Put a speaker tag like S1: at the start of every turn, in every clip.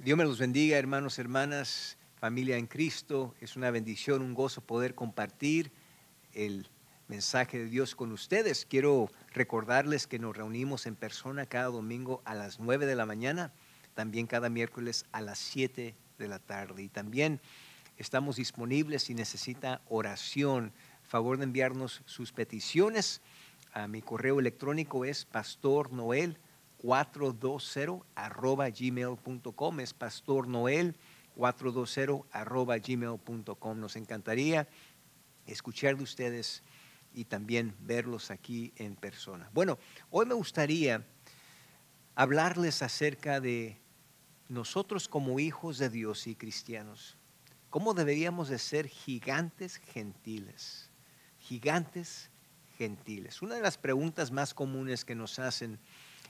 S1: Dios me los bendiga, hermanos, hermanas, familia en Cristo. Es una bendición, un gozo poder compartir el mensaje de Dios con ustedes. Quiero recordarles que nos reunimos en persona cada domingo a las 9 de la mañana, también cada miércoles a las 7 de la tarde. Y también estamos disponibles si necesita oración. Favor de enviarnos sus peticiones. Mi correo electrónico es pastornoel420@gmail.com. Es pastornoel420@gmail.com. Nos encantaría escuchar de ustedes y también verlos aquí en persona. Bueno, hoy me gustaría hablarles acerca de nosotros como hijos de Dios y cristianos. ¿Cómo deberíamos de ser gigantes gentiles? Gigantes gentiles. Una de las preguntas más comunes que nos hacen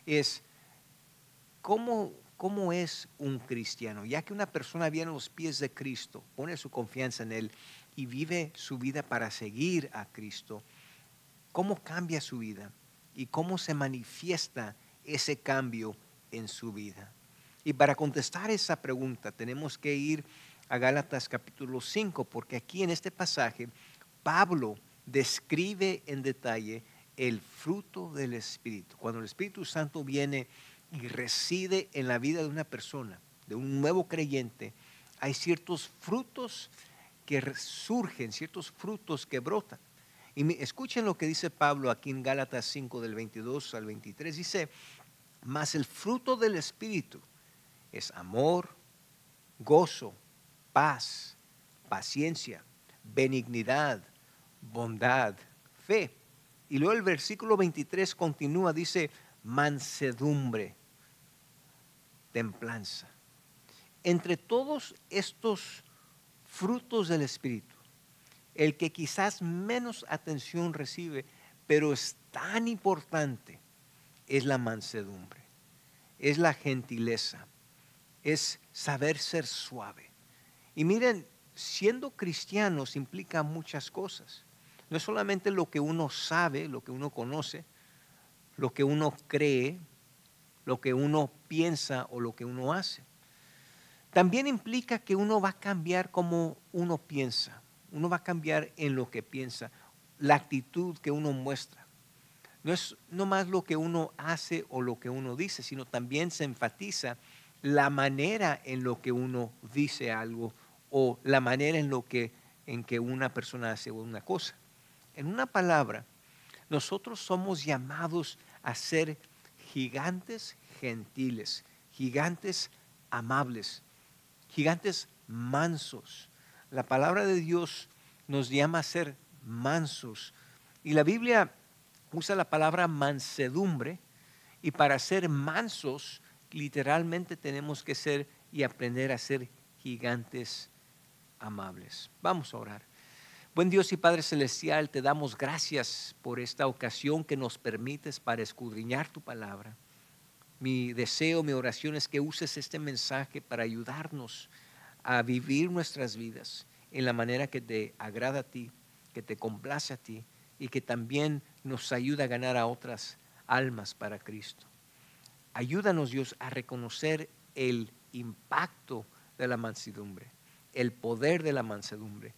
S1: es, ¿cómo es un cristiano? Ya que una persona viene a los pies de Cristo, pone su confianza en Él y vive su vida para seguir a Cristo, ¿cómo cambia su vida? ¿Y cómo se manifiesta ese cambio en su vida? Y para contestar esa pregunta tenemos que ir a Gálatas capítulo 5, porque aquí en este pasaje Pablo describe en detalle el fruto del Espíritu. Cuando el Espíritu Santo viene y reside en la vida de una persona, de un nuevo creyente, hay ciertos frutos que surgen, ciertos frutos que brotan. Y escuchen lo que dice Pablo aquí en Gálatas 5 del 22 al 23. Dice, mas el fruto del Espíritu es amor, gozo, paz, paciencia, benignidad, bondad, fe. Y luego el versículo 23 continúa, dice, mansedumbre, templanza. Entre todos estos frutos del Espíritu, el que quizás menos atención recibe, pero es tan importante, es la mansedumbre, es la gentileza, es saber ser suave. Y miren, siendo cristianos implica muchas cosas. No es solamente lo que uno sabe, lo que uno conoce, lo que uno cree, lo que uno piensa o lo que uno hace. También implica que uno va a cambiar como uno piensa. Uno va a cambiar en lo que piensa, la actitud que uno muestra. No es nomás lo que uno hace o lo que uno dice, sino también se enfatiza la manera en lo que uno dice algo o la manera en que una persona hace una cosa. En una palabra, nosotros somos llamados a ser gigantes gentiles, gigantes amables, gigantes mansos. La palabra de Dios nos llama a ser mansos. Y la Biblia usa la palabra mansedumbre, y para ser mansos literalmente tenemos que ser y aprender a ser gigantes amables. Vamos a orar. Buen Dios y Padre Celestial, te damos gracias por esta ocasión que nos permites para escudriñar tu palabra. Mi deseo, mi oración es que uses este mensaje para ayudarnos a vivir nuestras vidas en la manera que te agrada a ti, que te complace a ti y que también nos ayuda a ganar a otras almas para Cristo. Ayúdanos, Dios, a reconocer el impacto de la mansedumbre, el poder de la mansedumbre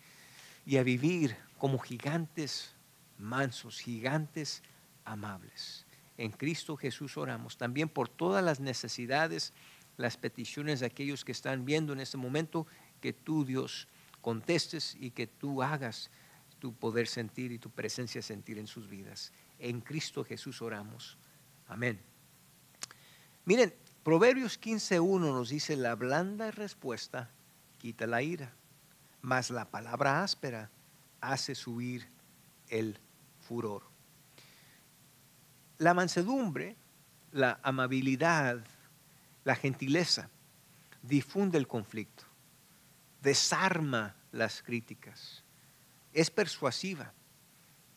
S1: y a vivir como gigantes mansos, gigantes amables. En Cristo Jesús oramos también por todas las necesidades, las peticiones de aquellos que están viendo en este momento, que tú, Dios, contestes y que tú hagas tu poder sentir y tu presencia sentir en sus vidas. En Cristo Jesús oramos. Amén. Miren, Proverbios 15:1 nos dice, la blanda respuesta quita la ira, mas la palabra áspera hace subir el furor. La mansedumbre, la amabilidad, la gentileza difunde el conflicto, desarma las críticas, es persuasiva,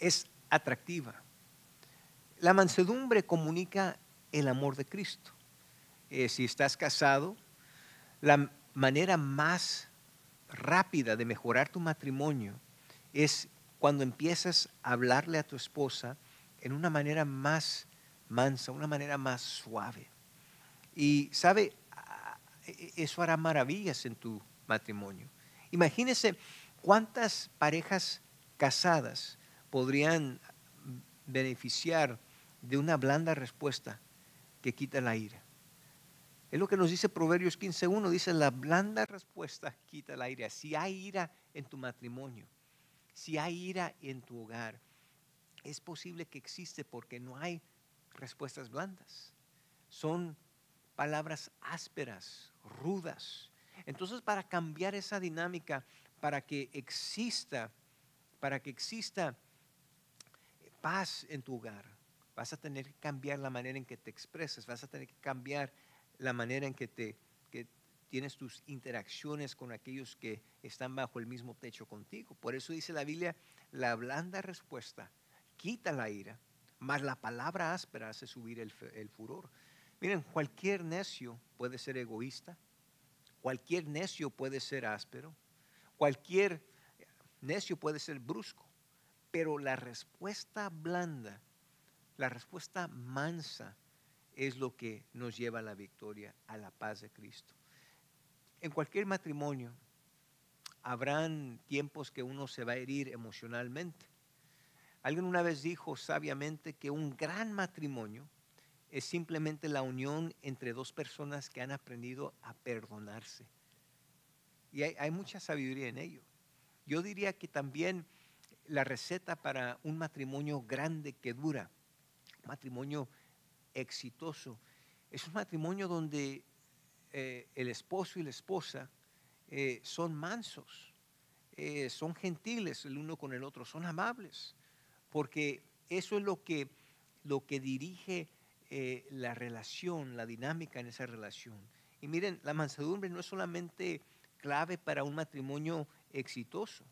S1: es atractiva. La mansedumbre comunica el amor de Cristo. Si estás casado, la manera más rápida de mejorar tu matrimonio es cuando empiezas a hablarle a tu esposa en una manera más mansa, una manera más suave. Y sabe, eso hará maravillas en tu matrimonio. Imagínese cuántas parejas casadas podrían beneficiar de una blanda respuesta que quita la ira. Es lo que nos dice Proverbios 15:1, dice, la blanda respuesta quita la ira. Si hay ira en tu matrimonio, si hay ira en tu hogar, es posible que existe porque no hay respuestas blandas. Son palabras ásperas, rudas. Entonces, para cambiar esa dinámica, para que exista paz en tu hogar, vas a tener que cambiar la manera en que te expresas, vas a tener que cambiar la manera en que tienes tus interacciones con aquellos que están bajo el mismo techo contigo. Por eso dice la Biblia, la blanda respuesta quita la ira, mas la palabra áspera hace subir el furor. Miren, cualquier necio puede ser egoísta, cualquier necio puede ser áspero, cualquier necio puede ser brusco, pero la respuesta blanda, la respuesta mansa es lo que nos lleva a la victoria, a la paz de Cristo. En cualquier matrimonio habrán tiempos que uno se va a herir emocionalmente. Alguien una vez dijo sabiamente que un gran matrimonio es simplemente la unión entre dos personas que han aprendido a perdonarse. Y hay mucha sabiduría en ello. Yo diría que también la receta para un matrimonio grande que dura, un matrimonio exitoso, es un matrimonio donde el esposo y la esposa son mansos, son gentiles el uno con el otro, son amables, porque eso es lo que dirige la relación, la dinámica en esa relación. Y miren, la mansedumbre no es solamente clave para un matrimonio exitoso,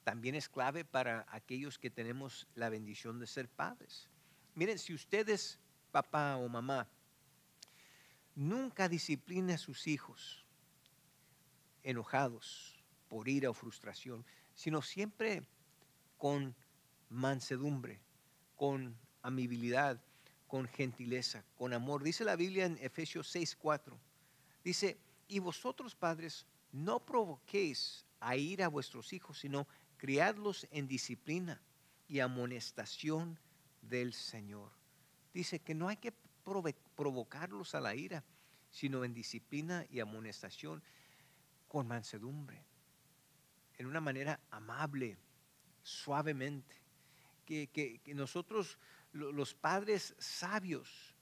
S1: también es clave para aquellos que tenemos la bendición de ser padres. Miren, si ustedes, papá o mamá, nunca disciplina a sus hijos enojados por ira o frustración, sino siempre con mansedumbre, con amabilidad, con gentileza, con amor. Dice la Biblia en Efesios 6:4, dice, y vosotros padres no provoquéis a ira a vuestros hijos, sino criadlos en disciplina y amonestación del Señor. Dice que no hay que provocarlos a la ira, sino en disciplina y amonestación con mansedumbre, en una manera amable, suavemente. Que nosotros, los padres sabios,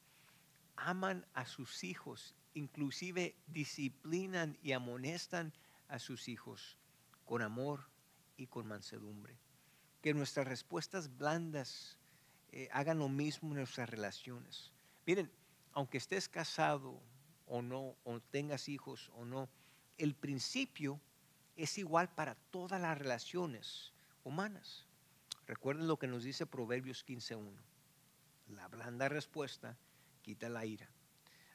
S1: aman a sus hijos, inclusive disciplinan y amonestan a sus hijos con amor y con mansedumbre. Que nuestras respuestas blandas hagan lo mismo en nuestras relaciones. Miren, aunque estés casado o no, o tengas hijos o no, el principio es igual para todas las relaciones humanas. Recuerden lo que nos dice Proverbios 15:1. La blanda respuesta quita la ira,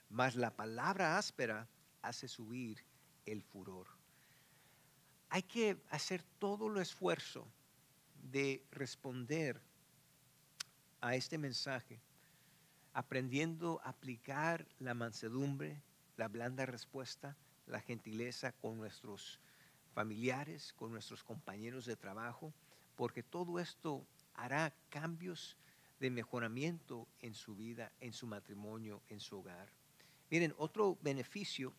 S1: mas la palabra áspera hace subir el furor. Hay que hacer todo el esfuerzo de responder a este mensaje, aprendiendo a aplicar la mansedumbre, la blanda respuesta, la gentileza con nuestros familiares, con nuestros compañeros de trabajo, porque todo esto hará cambios de mejoramiento en su vida, en su matrimonio, en su hogar. Miren, otro beneficio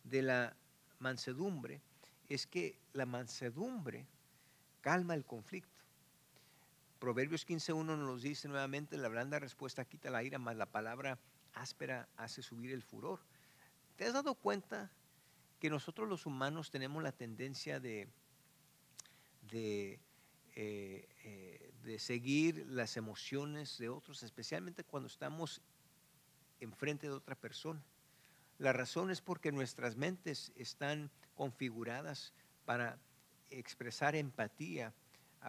S1: de la mansedumbre es que la mansedumbre calma el conflicto. Proverbios 15:1 nos dice nuevamente, la blanda respuesta quita la ira, mas la palabra áspera hace subir el furor. ¿Te has dado cuenta que nosotros los humanos tenemos la tendencia de seguir las emociones de otros, especialmente cuando estamos enfrente de otra persona? La razón es porque nuestras mentes están configuradas para expresar empatía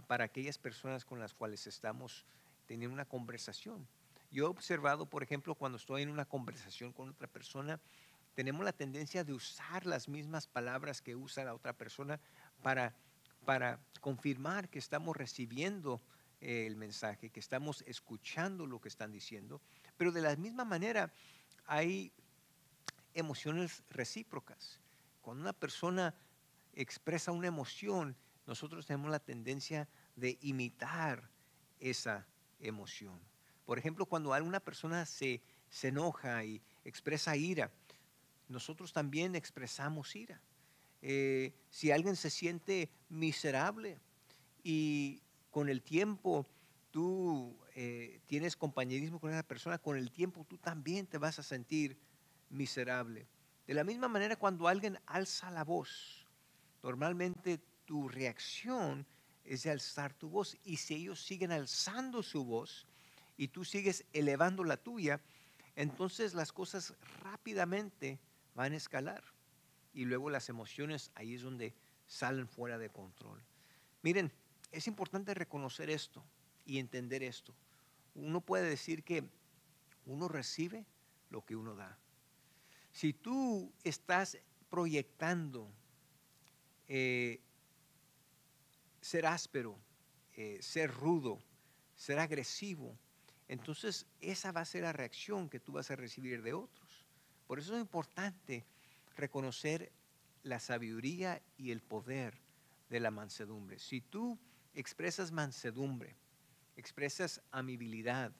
S1: para aquellas personas con las cuales estamos teniendo una conversación. Yo he observado, por ejemplo, cuando estoy en una conversación con otra persona, tenemos la tendencia de usar las mismas palabras que usa la otra persona para confirmar que estamos recibiendo el mensaje, que estamos escuchando lo que están diciendo. Pero de la misma manera hay emociones recíprocas. Cuando una persona expresa una emoción, nosotros tenemos la tendencia de imitar esa emoción. Por ejemplo, cuando alguna persona se enoja y expresa ira, nosotros también expresamos ira. Si alguien se siente miserable y con el tiempo tú tienes compañerismo con esa persona, con el tiempo tú también te vas a sentir miserable. De la misma manera, cuando alguien alza la voz, normalmente tu reacción es de alzar tu voz. Y si ellos siguen alzando su voz y tú sigues elevando la tuya, entonces las cosas rápidamente van a escalar. Y luego las emociones ahí es donde salen fuera de control. Miren, es importante reconocer esto y entender esto. Uno puede decir que uno recibe lo que uno da. Si tú estás proyectando eh, ser áspero, ser rudo, ser agresivo, entonces esa va a ser la reacción que tú vas a recibir de otros. Por eso es importante reconocer la sabiduría y el poder de la mansedumbre. Si tú expresas mansedumbre, expresas amabilidad,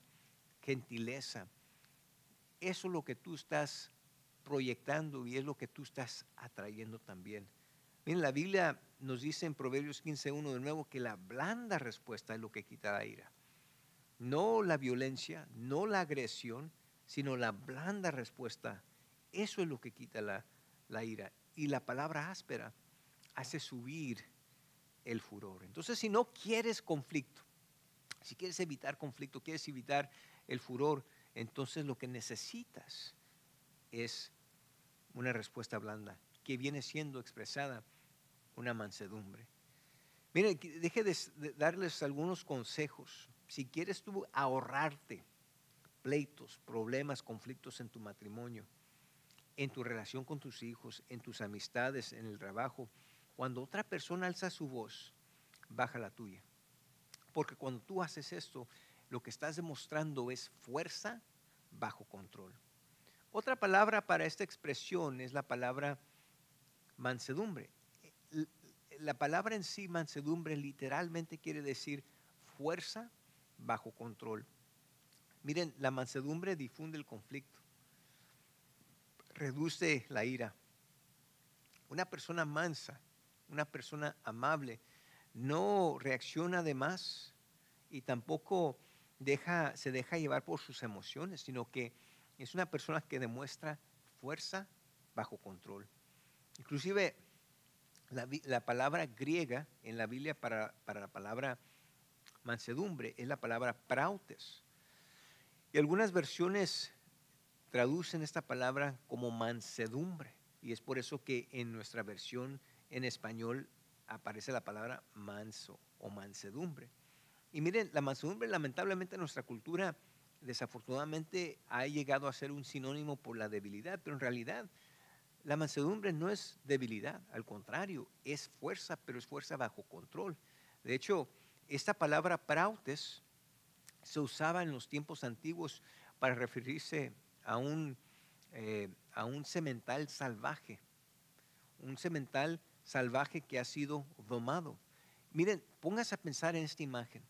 S1: gentileza, eso es lo que tú estás proyectando y es lo que tú estás atrayendo también. Miren, la Biblia nos dice en Proverbios 15:1 de nuevo que la blanda respuesta es lo que quita la ira. No la violencia, no la agresión, sino la blanda respuesta. Eso es lo que quita la ira. Y la palabra áspera hace subir el furor. Entonces, si no quieres conflicto, si quieres evitar conflicto, quieres evitar el furor, entonces lo que necesitas es una respuesta blanda, que viene siendo expresada una mansedumbre. Miren, deje de darles algunos consejos. Si quieres tú ahorrarte pleitos, problemas, conflictos en tu matrimonio, en tu relación con tus hijos, en tus amistades, en el trabajo, cuando otra persona alza su voz, baja la tuya. Porque cuando tú haces esto, lo que estás demostrando es fuerza bajo control. Otra palabra para esta expresión es la palabra mansedumbre. La palabra en sí, mansedumbre, literalmente quiere decir fuerza bajo control. Miren, la mansedumbre difunde el conflicto, reduce la ira. Una persona mansa, una persona amable, no reacciona de más y tampoco se deja llevar por sus emociones, sino que es una persona que demuestra fuerza bajo control. Inclusive la palabra griega en la Biblia para la palabra mansedumbre es la palabra prautes. Y algunas versiones traducen esta palabra como mansedumbre. Y es por eso que en nuestra versión en español aparece la palabra manso o mansedumbre. Y miren, la mansedumbre lamentablemente en nuestra cultura desafortunadamente ha llegado a ser un sinónimo por la debilidad, pero en realidad la mansedumbre no es debilidad, al contrario, es fuerza, pero es fuerza bajo control. De hecho, esta palabra prautes se usaba en los tiempos antiguos para referirse a un semental salvaje, un semental salvaje que ha sido domado. Miren, póngase a pensar en esta imagen.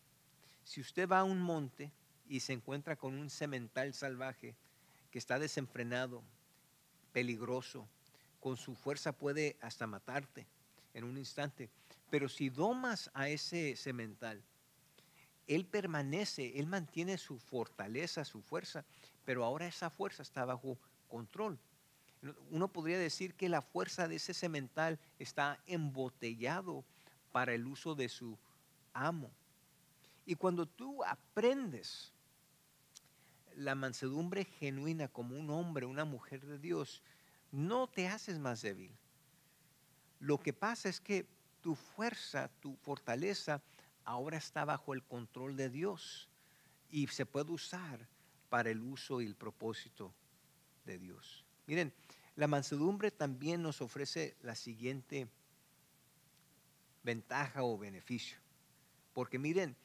S1: Si usted va a un monte y se encuentra con un semental salvaje que está desenfrenado, peligroso, con su fuerza puede hasta matarte en un instante, pero si domas a ese semental, él permanece, él mantiene su fortaleza, su fuerza, pero ahora esa fuerza está bajo control. Uno podría decir que la fuerza de ese semental está embotellado para el uso de su amo. Y cuando tú aprendes la mansedumbre genuina como un hombre, una mujer de Dios, no te haces más débil. Lo que pasa es que tu fuerza, tu fortaleza, ahora está bajo el control de Dios y se puede usar para el uso y el propósito de Dios. Miren, la mansedumbre también nos ofrece la siguiente ventaja o beneficio. Porque miren,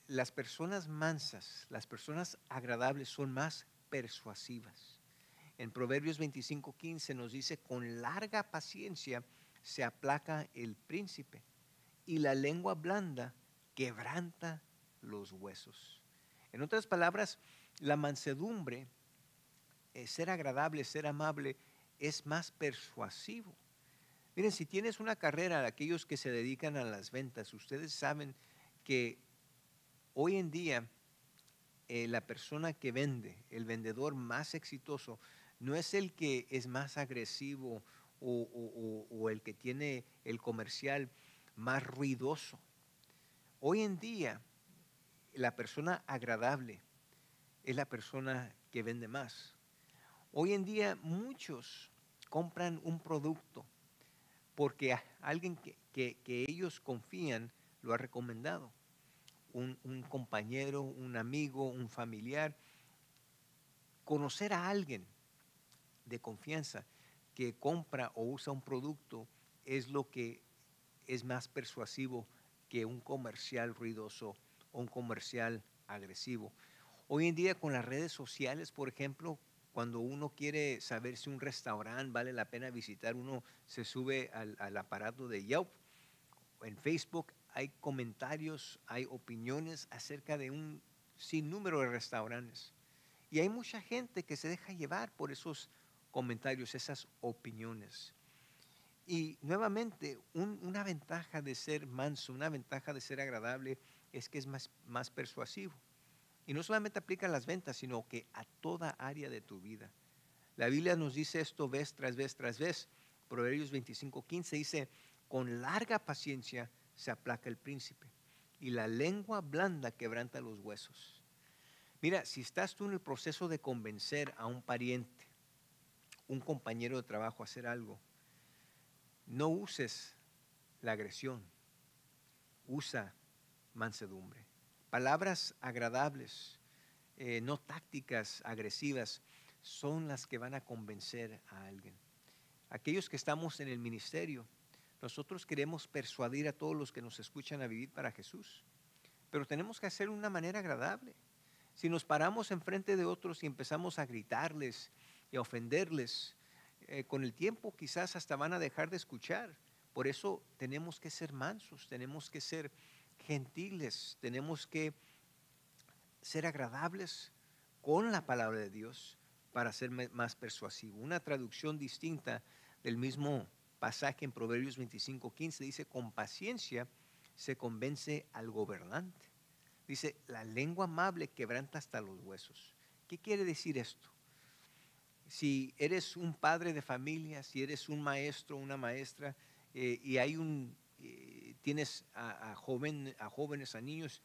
S1: las personas mansas, las personas agradables son más persuasivas. En Proverbios 25:15 nos dice, con larga paciencia se aplaca el príncipe y la lengua blanda quebranta los huesos. En otras palabras, la mansedumbre, ser agradable, ser amable, es más persuasivo. Miren, si tienes una carrera, aquellos que se dedican a las ventas, ustedes saben que hoy en día la persona que vende, el vendedor más exitoso, no es el que es más agresivo o el que tiene el comercial más ruidoso. Hoy en día, la persona agradable es la persona que vende más. Hoy en día muchos compran un producto porque alguien que ellos confían lo ha recomendado. Un compañero, un amigo, un familiar. Conocer a alguien de confianza que compra o usa un producto es lo que es más persuasivo que un comercial ruidoso o un comercial agresivo. Hoy en día con las redes sociales, por ejemplo, cuando uno quiere saber si un restaurante vale la pena visitar, uno se sube al aparato de Yelp. En Facebook hay comentarios, hay opiniones acerca de un sinnúmero de restaurantes. Y hay mucha gente que se deja llevar por esos comentarios, esas opiniones. Y nuevamente, una ventaja de ser manso, una ventaja de ser agradable es que es más persuasivo. Y no solamente aplica a las ventas, sino que a toda área de tu vida. La Biblia nos dice esto vez tras vez tras vez. Proverbios 25:15 dice, con larga paciencia se aplaca el príncipe y la lengua blanda quebranta los huesos. Mira, si estás tú en el proceso de convencer a un pariente, un compañero de trabajo a hacer algo, no uses la agresión, usa mansedumbre. Palabras agradables, no tácticas agresivas, son las que van a convencer a alguien. Aquellos que estamos en el ministerio, nosotros queremos persuadir a todos los que nos escuchan a vivir para Jesús, pero tenemos que hacerlo de una manera agradable. Si nos paramos enfrente de otros y empezamos a gritarles y a ofenderles, con el tiempo quizás hasta van a dejar de escuchar. Por eso tenemos que ser mansos, tenemos que ser gentiles, tenemos que ser agradables con la palabra de Dios para ser más persuasivo. Una traducción distinta del mismo pasaje en Proverbios 25:15 dice, con paciencia se convence al gobernante. Dice, la lengua amable quebranta hasta los huesos. ¿Qué quiere decir esto? Si eres un padre de familia, si eres un maestro, una maestra, y tienes a jóvenes, a niños,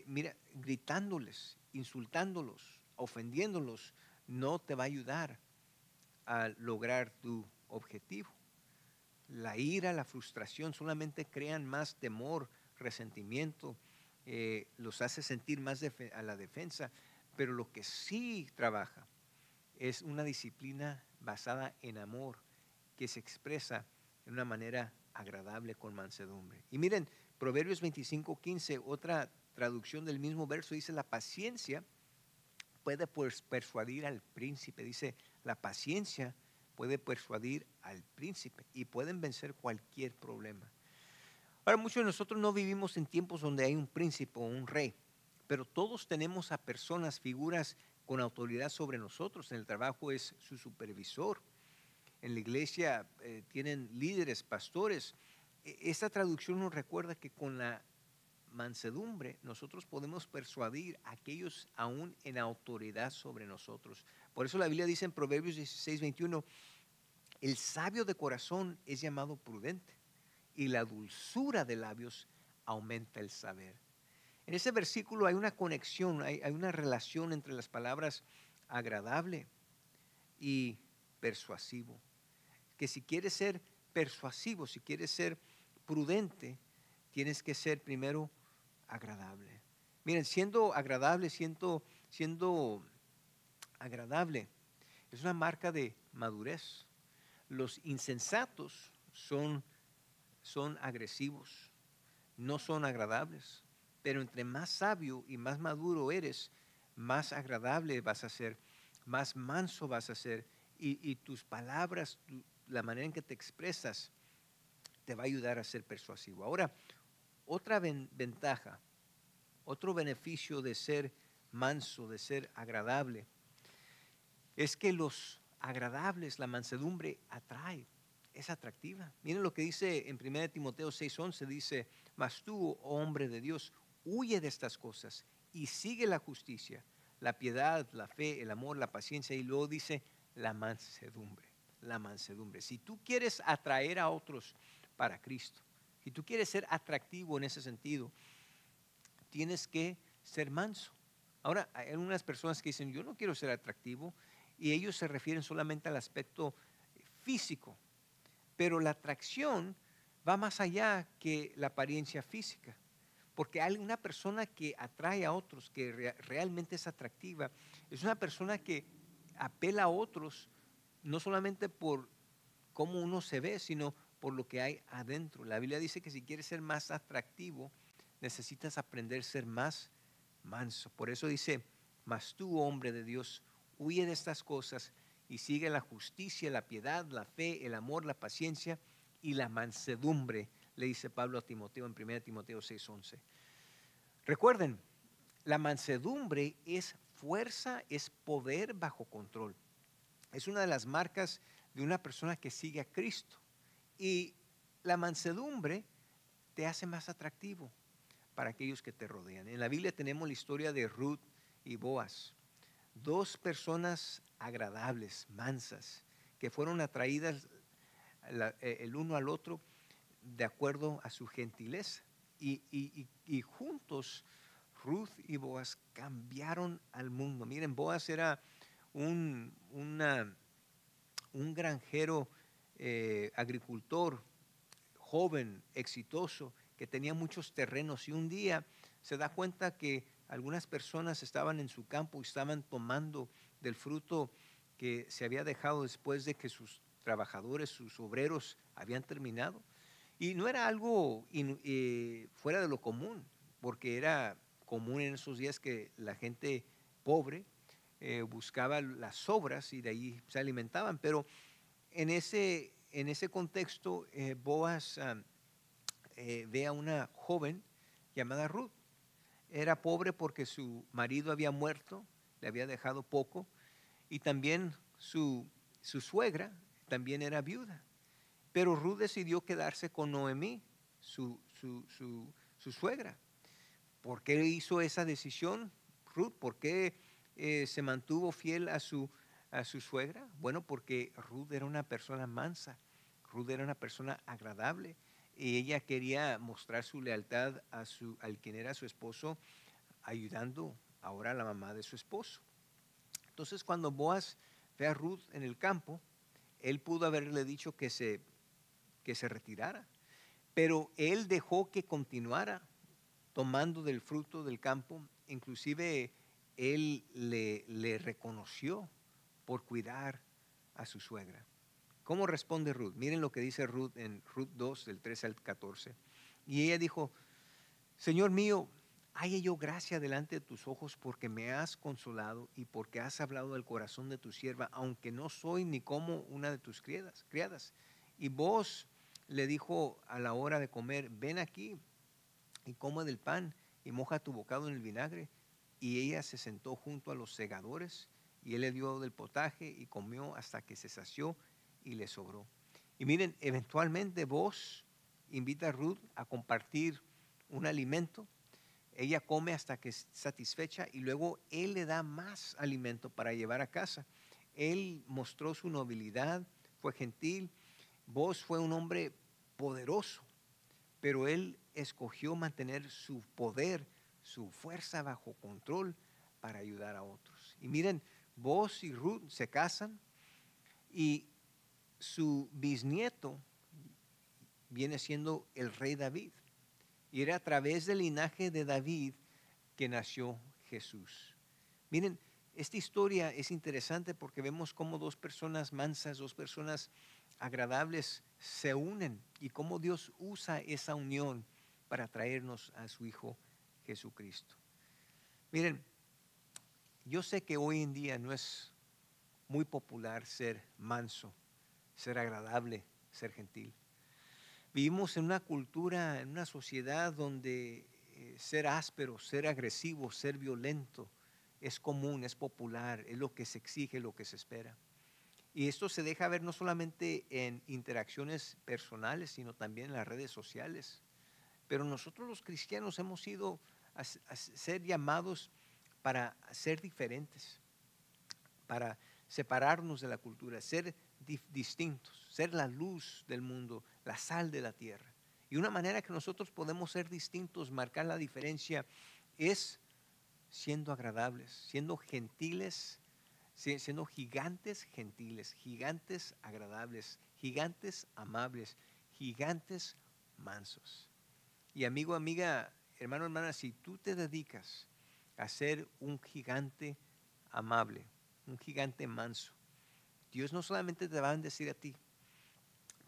S1: mira, gritándoles, insultándolos, ofendiéndolos, no te va a ayudar a lograr tu objetivo. La ira, la frustración solamente crean más temor, resentimiento, los hace sentir más a la defensa, pero lo que sí trabaja es una disciplina basada en amor que se expresa de una manera agradable con mansedumbre. Y miren, Proverbios 25:15, otra traducción del mismo verso, dice, la paciencia puede persuadir al príncipe. Dice, la paciencia puede persuadir al príncipe y pueden vencer cualquier problema. Ahora, muchos de nosotros no vivimos en tiempos donde hay un príncipe o un rey, pero todos tenemos a personas, figuras con autoridad sobre nosotros. En el trabajo es su supervisor. En la iglesia tienen líderes, pastores. Esta traducción nos recuerda que con la mansedumbre nosotros podemos persuadir a aquellos aún en autoridad sobre nosotros. Por eso la Biblia dice en Proverbios 16:21, el sabio de corazón es llamado prudente y la dulzura de labios aumenta el saber. En ese versículo hay una conexión, hay una relación entre las palabras agradable y persuasivo. Que si quieres ser persuasivo, si quieres ser prudente, tienes que ser primero agradable. Miren, siendo agradable, siendo agradable, es una marca de madurez. Los insensatos son agresivos, no son agradables, pero entre más sabio y más maduro eres, más agradable vas a ser, más manso vas a ser y tus palabras, la manera en que te expresas, te va a ayudar a ser persuasivo. Ahora, otra ventaja, otro beneficio de ser manso, de ser agradable, es que los agradables, la mansedumbre atrae, es atractiva. Miren lo que dice en 1 Timoteo 6:11, dice, mas tú, oh hombre de Dios, huye de estas cosas y sigue la justicia, la piedad, la fe, el amor, la paciencia, y luego dice la mansedumbre, la mansedumbre. Si tú quieres atraer a otros para Cristo, si tú quieres ser atractivo en ese sentido, tienes que ser manso. Ahora, hay algunas personas que dicen, yo no quiero ser atractivo, y ellos se refieren solamente al aspecto físico, pero la atracción va más allá que la apariencia física, porque hay una persona que atrae a otros, que realmente es atractiva, es una persona que apela a otros, no solamente por cómo uno se ve, sino por lo que hay adentro. La Biblia dice que si quieres ser más atractivo, necesitas aprender a ser más manso. Por eso dice, mas tú, hombre de Dios, huye de estas cosas y sigue la justicia, la piedad, la fe, el amor, la paciencia y la mansedumbre, le dice Pablo a Timoteo en 1 Timoteo 6:11. Recuerden, la mansedumbre es fuerza, es poder bajo control. Es una de las marcas de una persona que sigue a Cristo. Y la mansedumbre te hace más atractivo para aquellos que te rodean. En la Biblia tenemos la historia de Ruth y Boaz, dos personas agradables, mansas, que fueron atraídas el uno al otro de acuerdo a su gentileza. Y juntos Ruth y Boaz cambiaron al mundo. Miren, Boaz era un granjero, agricultor, joven, exitoso, que tenía muchos terrenos, y un día se da cuenta que algunas personas estaban en su campo y estaban tomando del fruto que se había dejado después de que sus trabajadores, sus obreros habían terminado. Y no era algo fuera de lo común, porque era común en esos días que la gente pobre buscaba las sobras y de ahí se alimentaban. Pero en ese contexto, Boaz ve a una joven llamada Ruth. Era pobre porque su marido había muerto, le había dejado poco, y también su suegra también era viuda. Pero Ruth decidió quedarse con Noemí, su suegra. ¿Por qué hizo esa decisión Ruth? ¿Por qué se mantuvo fiel a su suegra? Bueno, porque Ruth era una persona mansa, Ruth era una persona agradable, y ella quería mostrar su lealtad al quien era su esposo, ayudando ahora a la mamá de su esposo. Entonces, cuando Boaz ve a Ruth en el campo, él pudo haberle dicho que se retirara, pero él dejó que continuara tomando del fruto del campo. Inclusive él le reconoció por cuidar a su suegra. ¿Cómo responde Ruth? Miren lo que dice Ruth en Ruth 2, del 13 al 14. Y ella dijo, Señor mío, halle yo gracia delante de tus ojos, porque me has consolado y porque has hablado del corazón de tu sierva, aunque no soy ni como una de tus criadas. Y vos le dijo a la hora de comer, ven aquí y come del pan y moja tu bocado en el vinagre. Y ella se sentó junto a los segadores, y él le dio del potaje y comió hasta que se sació y le sobró. Y miren, eventualmente vos invita a Ruth a compartir un alimento. Ella come hasta que es satisfecha, y luego él le da más alimento para llevar a casa. Él mostró su nobilidad, fue gentil. Vos fue un hombre poderoso, pero él escogió mantener su poder, su fuerza bajo control para ayudar a otros. Y miren, Boaz y Ruth se casan, y su bisnieto viene siendo el rey David. Y era a través del linaje de David que nació Jesús. Miren, esta historia es interesante porque vemos cómo dos personas mansas, dos personas agradables se unen, y cómo Dios usa esa unión para traernos a su Hijo Jesucristo. Miren, yo sé que hoy en día no es muy popular ser manso, ser agradable, ser gentil. Vivimos en una cultura, en una sociedad donde ser áspero, ser agresivo, ser violento es común, es popular, es lo que se exige, lo que se espera. Y esto se deja ver no solamente en interacciones personales, sino también en las redes sociales. Pero nosotros los cristianos hemos sido a ser llamados para ser diferentes, para separarnos de la cultura, ser distintos, ser la luz del mundo, la sal de la tierra. Y una manera que nosotros podemos ser distintos, marcar la diferencia, es siendo agradables, siendo gentiles, siendo gigantes gentiles, gigantes agradables, gigantes amables, gigantes mansos. Y amigo, amiga, hermano, hermana, si tú te dedicas a ser un gigante amable, un gigante manso, Dios no solamente te va a bendecir a ti,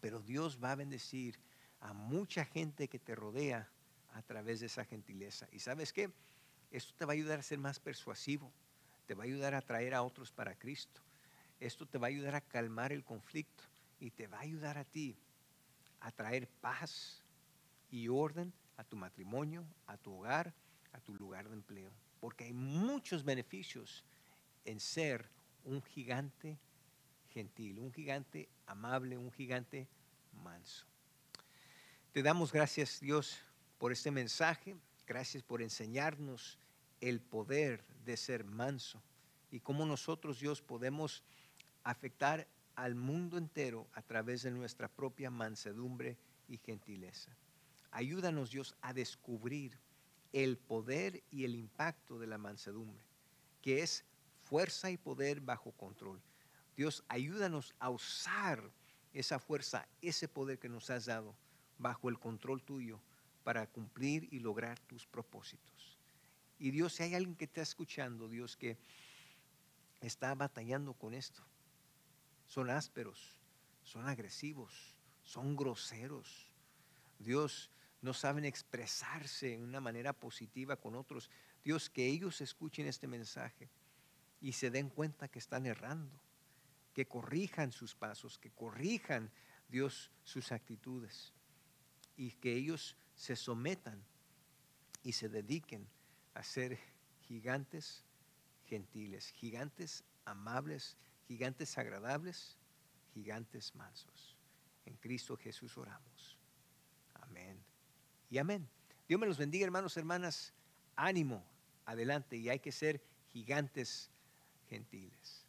S1: pero Dios va a bendecir a mucha gente que te rodea a través de esa gentileza. ¿Y sabes qué? Esto te va a ayudar a ser más persuasivo, te va a ayudar a atraer a otros para Cristo. Esto te va a ayudar a calmar el conflicto y te va a ayudar a ti a traer paz y orden a tu matrimonio, a tu hogar, a tu lugar de empleo. Porque hay muchos beneficios en ser un gigante gentil, un gigante amable, un gigante manso. Te damos gracias, Dios, por este mensaje. Gracias por enseñarnos el poder de ser manso y cómo nosotros, Dios, podemos afectar al mundo entero a través de nuestra propia mansedumbre y gentileza. Ayúdanos, Dios, a descubrir el poder y el impacto de la mansedumbre, que es fuerza y poder bajo control. Dios, ayúdanos a usar esa fuerza, ese poder que nos has dado bajo el control tuyo para cumplir y lograr tus propósitos. Y Dios, si hay alguien que está escuchando, Dios, que está batallando con esto, son ásperos, son agresivos, son groseros. Dios, no saben expresarse de una manera positiva con otros. Dios, que ellos escuchen este mensaje y se den cuenta que están errando, que corrijan sus pasos, que corrijan, Dios, sus actitudes y que ellos se sometan y se dediquen a ser gigantes gentiles, gigantes amables, gigantes agradables, gigantes mansos. En Cristo Jesús oramos. Amén y amén. Dios me los bendiga, hermanos, hermanas. Ánimo, adelante, y hay que ser gigantes gentiles.